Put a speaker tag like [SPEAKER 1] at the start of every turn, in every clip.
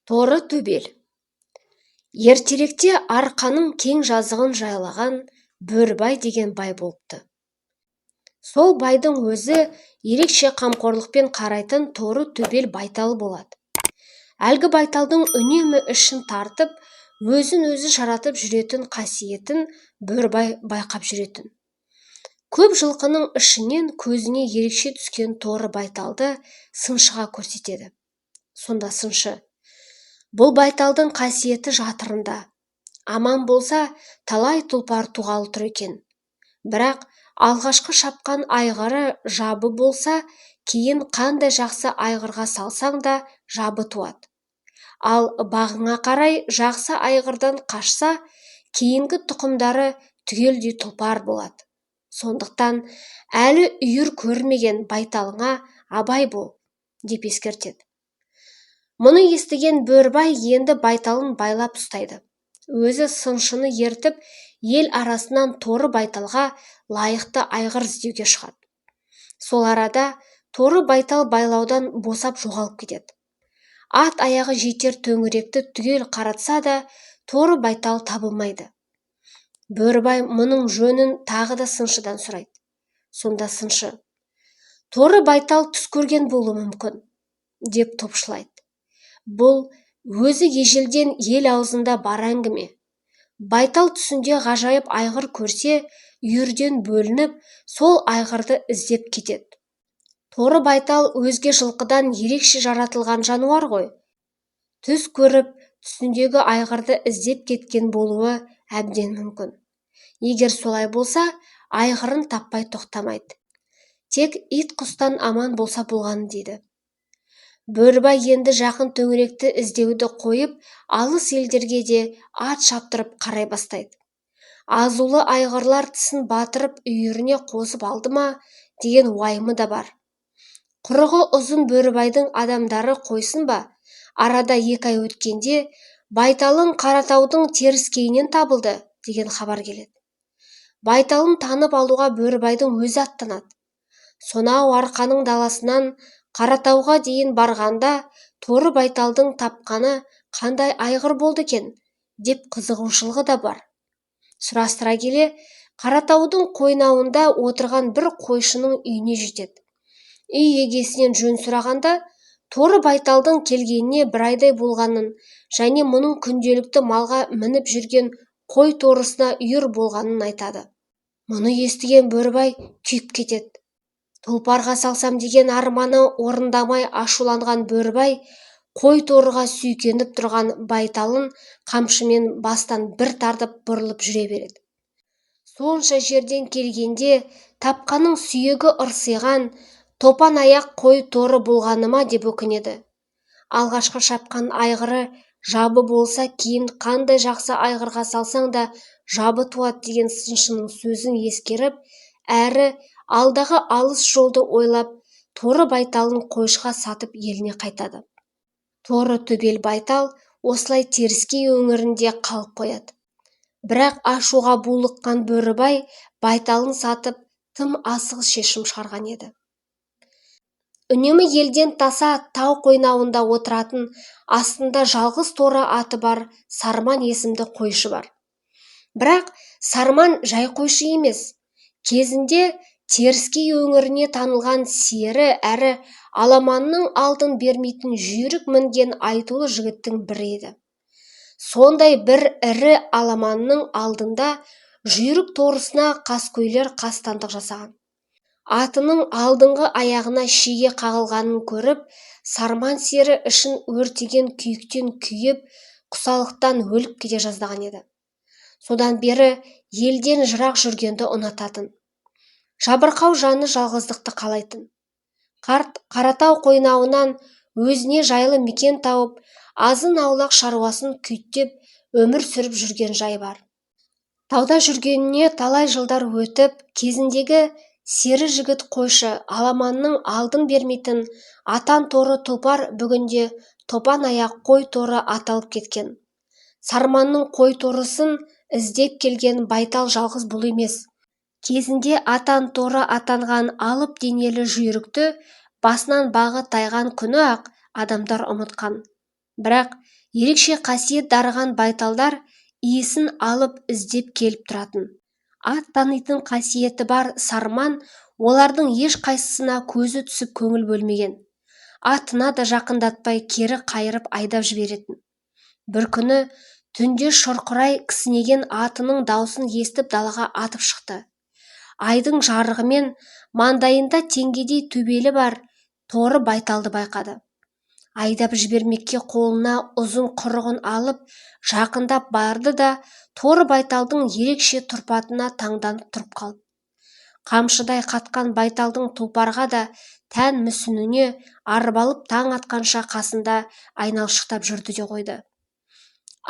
[SPEAKER 1] Торы төбел. Ертеректе арқаның кең жазығын жайлаған Бөрібай деген бай болыпты. Сол байдың өзі ерекше қамқорлықпен қарайтын торы төбел байталы болады. Әлгі байталдың үнемі ішін тартып, өзін-өзі жаратып жүретін қасиетін Бөрібай байқап жүретін. Көп жылқының ішінен көзіне ерекше түскен торы байталды сыншыға көрсетеді. Сонда сыншы: бұл байталдың қасиеті жатырында. Аман болса, талай тұлпар туғалы тұр екен. Бірақ алғашқы шапқан айғыры жабы болса, кейін қандай жақсы айғырға салсаң да жабы туады. Ал бағыңа қарай жақсы айғырдан қашса, кейінгі тұқымдары түгелдей тұлпар болады. Сондықтан әлі үйір көрмеген байталыңа абай бол, деп ескертеді. Мұны естіген Бөрібай енді байталын байлап ұстайды. Өзі сыншыны ертіп, ел арасынан торы байталға лайықты айғыр іздеуге шығады. Сол арада торы байтал байлаудан босап жоғалып кетеді. Ат аяғы жетер төңіректі түгел қаратса да, торы байтал табылмайды. Бөрібай мұның жөнін тағы да сыншыдан сұрайды. Сонда сыншы: торы байтал түс көрген болуы мүмкін, деп топшылайды. Бұл өзі ежелден ел аузында бар әңгіме. Байтал түсінде ғажайып айғыр көрсе, үйірден бөлініп, сол айғырды іздеп кетеді. Торы байтал өзге жылқыдан ерекше жаратылған жануар ғой. Түс көріп, түсіндегі айғырды іздеп кеткен болуы әбден мүмкін. Егер солай болса, айғырын таппай тоқтамайды. Тек ит құстан аман болса болғаны дейді. Бөрібай енді жақын төңіректі іздеуді қойып, алыс елдерге де ат шаптырып қарай бастайды. Азулы айғырлар тісін батырып үйіріне қосып алды ма деген уайымы да бар. Құрығы ұзын Бөрібайдың адамдары қойсын ба, арада 2 ай өткенде байталың Қаратаудың теріскейінен табылды деген хабар келеді. Байталын танып алуға Бөрібайдың өзі аттанады. Сонау арқаның даласынан Қаратауға дейін барғанда торы байталдың тапқаны қандай айғыр болды екен, деп қызығушылығы да бар. Сұрастыра келе, Қаратаудың қойнауында отырған бір қойшының үйіне жетеді. Үй егесінен жөн сұрағанда, торы байталдың келгеніне 1 айдай болғанын және мұның күнделікті малға мініп жүрген қой торысына үйір болғанын айтады. Мұны естіген Бөрібай күйіп кетеді. Тұлпарға салсам деген арманы орындамай ашуланған Бөрібай қой торыға сүйкеніп тұрған байталын қамшымен бастан бір тартып бұрылып жүре береді. Сонша жерден келгенде тапқаның сүйегі ырсиған топан аяқ қой торы болғаны ма деп өкінеді. Алғашқы шапқан айғыры жабы болса, кейін қандай жақсы айғырға салсаң да жабы туады деген сыншының сөзін ескеріп, әрі алдағы алыс жолды ойлап, торы байталын қойшыға сатып еліне қайтады. Торы төбел байтал осылай теріскей өңірінде қалып қояды. Бірақ ашуға булыққан Бөрібай байталын сатып тым асығыс шешім шығарған еді. Үнемі елден таса тау қойнауында отыратын, астында жалғыз торы аты бар Сарман есімді қойшы бар. Бірақ Сарман жай қойшы емес. Кезінде теріскей өңіріне танылған сері әрі аламанның алдын бермейтін жүйрік мінген айтулы жігіттің бірі еді. Сондай бір ірі аламанның алдында жүйрік торысына қаскөйлер қастандық жасаған. Атының алдыңғы аяғына шеге қағылғанын көріп, Сарман сері ішін өртеген күйіктен күйіп, құсалықтан өліп кете жаздаған еді. Содан бері елден жырақ жүргенді ұнататын. Жабырқау жаны жалғыздықты қалайтын. Қаратау қойнауынан өзіне жайлы мекен тауып, азын аулақ шаруасын күйттеп өмір сүріп жүрген жай бар. Тауда жүргеніне талай жылдар өтіп, кезіндегі сері жігіт қойшы аламанның алдын бермейтін атан торы тұлпар бүгінде топан аяқ қой торы аталып кеткен. Сарманның қой торысын іздеп келген байтал жалғыз бұл емес. Кезінде атан торы атанған алып денелі жүйрікті басынан бағы тайған күні ақ адамдар ұмытқан. Бірақ ерекше қасиет дарыған байталдар иесін алып іздеп келіп тұратын. Ат танитын қасиеті бар Сарман олардың ешқайсысына көзі түсіп көңіл бөлмеген. Атына да жақындатпай кері қайырып айдап жіберетін. Бір күні түнде шұрқырай кісінеген атының даусын естіп далаға атып шықты. Айдың жарығымен маңдайында теңгедей төбелі бар торы байталды байқады. Айдап жібермекке қолына ұзын құрығын алып жақындап барды да торы байталдың ерекше тұрпатына таңданып тұрып қалды. Қамшыдай қатқан байталдың тұлпарға да тән мүсініне арбалып таң атқанша қасында айналшықтап жүрді де қойды.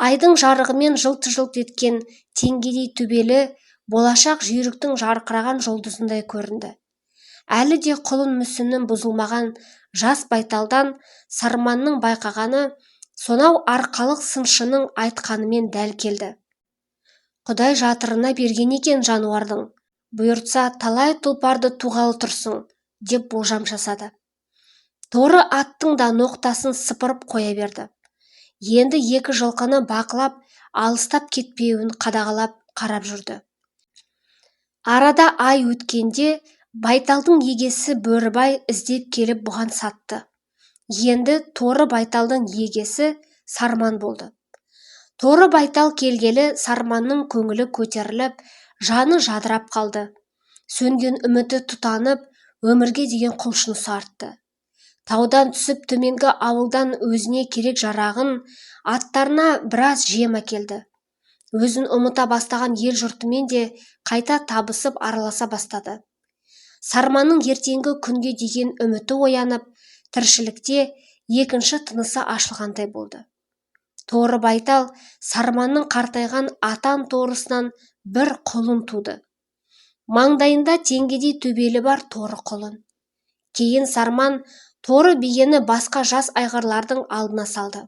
[SPEAKER 1] Айдың жарығымен жылт-жылт еткен теңгедей төбелі болашақ жүйріктің жарқыраған жұлдызындай көрінді. Әлі де құлын мүсіннің бұзылмаған жас байталдан Сарманның байқағаны сонау арқалық сыншының айтқанымен дәл келді. Құдай жатырына берген екен жануардың, бұйыртса талай тұлпарды туғалы тұрсын, деп болжам жасады. Торы аттың да ноқтасын сыпырып қоя берді. Енді екі жылқыны бақылап, алыстап кетпеуін қадағалап қарап жүрді. Арада ай өткенде байталдың егесі Бөрібай іздеп келіп бұған сатты. Енді торы байталдың егесі Сарман болды. Торы байтал келгелі Сарманның көңілі көтеріліп, жаны жадырап қалды. Сөнген үміті тұтанып, өмірге деген құлшынысы артты. Таудан түсіп төменгі ауылдан өзіне керек жарағын, аттарына біраз жем әкелді. Өзін ұмыта бастаған ел жұртымен де қайта табысып араласа бастады. Сарманның ертеңгі күнге деген үміті оянып, тіршілікте екінші тынысы ашылғандай болды. Торы байтал Сарманның қартайған атан торысынан бір құлын туды. Маңдайында теңгедей төбелі бар торы құлын. Кейін Сарман торы биені басқа жас айғырлардың алдына салды.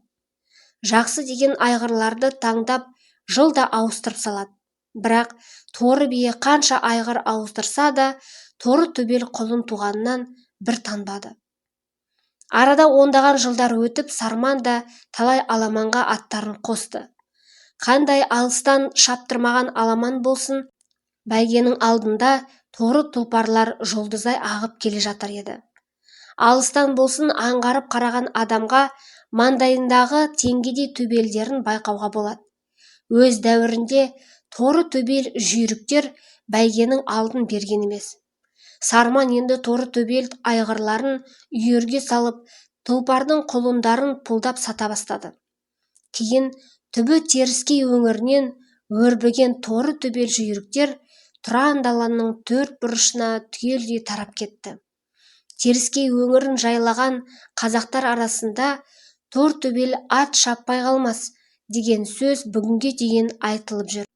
[SPEAKER 1] Жақсы деген айғырларды таңдап жылда ауыстырып салады. Бірақ торы бие қанша айғыр ауыстырса да, торы төбел құлын туғанынан бір танбады. Арада ондаған жылдар өтіп, Сарман да талай аламанға аттарын қосты. Қандай алыстан шаптырмаған аламан болсын, бәйгенің алдында торы тұлпарлар жұлдызай ағып келе жатыр еді. Алыстан болсын аңғарып қараған адамға маңдайындағы теңгедей төбелдерін байқауға болады. Өз дәуірінде торы төбел жүйріктер бәйгенің алдын берген емес. Сарман енді торы төбел айғырларын үйірге салып, тұлпардың құлындарын пұлдап сата бастады. Кейін түбі теріскей өңірінен өрбіген торы төбел жүйріктер Тұран даланың төрт бұрышына түгелдей тарап кетті. Теріскей өңірін жайлаған қазақтар арасында тор төбел ат шаппай қалмас деген сөз бүгінге дейін айтылып жүр.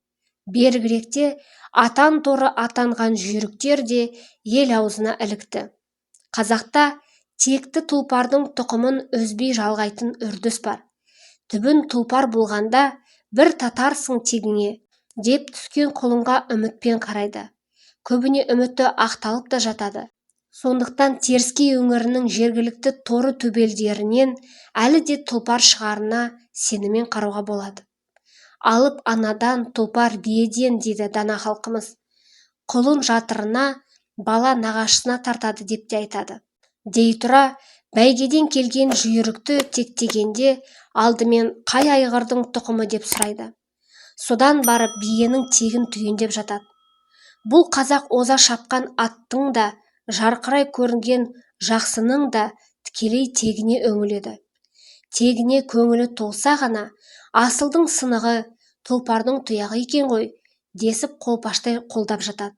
[SPEAKER 1] Бергіректе атан торы атанған жүйріктер де ел аузына ілікті. Қазақта текті тұлпардың тұқымын үзбей жалғайтын үрдіс бар. Түбін тұлпар болғанда бір татарсың тегіңе деп түскен құлынға үмітпен қарайды. Көбіне үміті ақталып та жатады. Сондықтан теріскей өңірінің жергілікті торы төбелдерінен әлі де тұлпар шығарына сеніммен қарауға болады. Алып анадан тұлпар биеден дейді дана халқымыз. Құлын жатырына, бала нағашысына тартады деп те айтады. Дей тұра, бәйгеден келген жүйрікті тектегенде алдымен қай айғырдың тұқымы деп сұрайды. Содан барып биенің тегін түйіндеп жатады. Бұл қазақ оза шапқан аттың да, жарқырай көрінген жақсының да тікелей тегіне өңіледі. Тегіне көңілі толса ғана, асылдың сынығы тұлпардың тұяғы екен ғой, десіп қолпаштай қолдап жатады.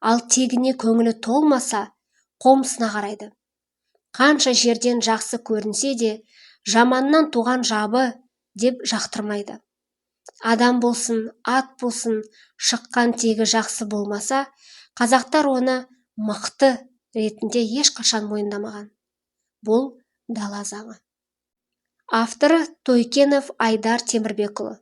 [SPEAKER 1] Ал тегіне көңілі толмаса, қомсына қарайды. Қанша жерден жақсы көрінсе де, жаманнан туған жабы деп жақтырмайды. Адам болсын, ат болсын, шыққан тегі жақсы болмаса, қазақтар оны мықты ретінде ешқашан мойындамаған. Бұл дала заңы. Авторы Тойкенов Айдар Темірбекұлы.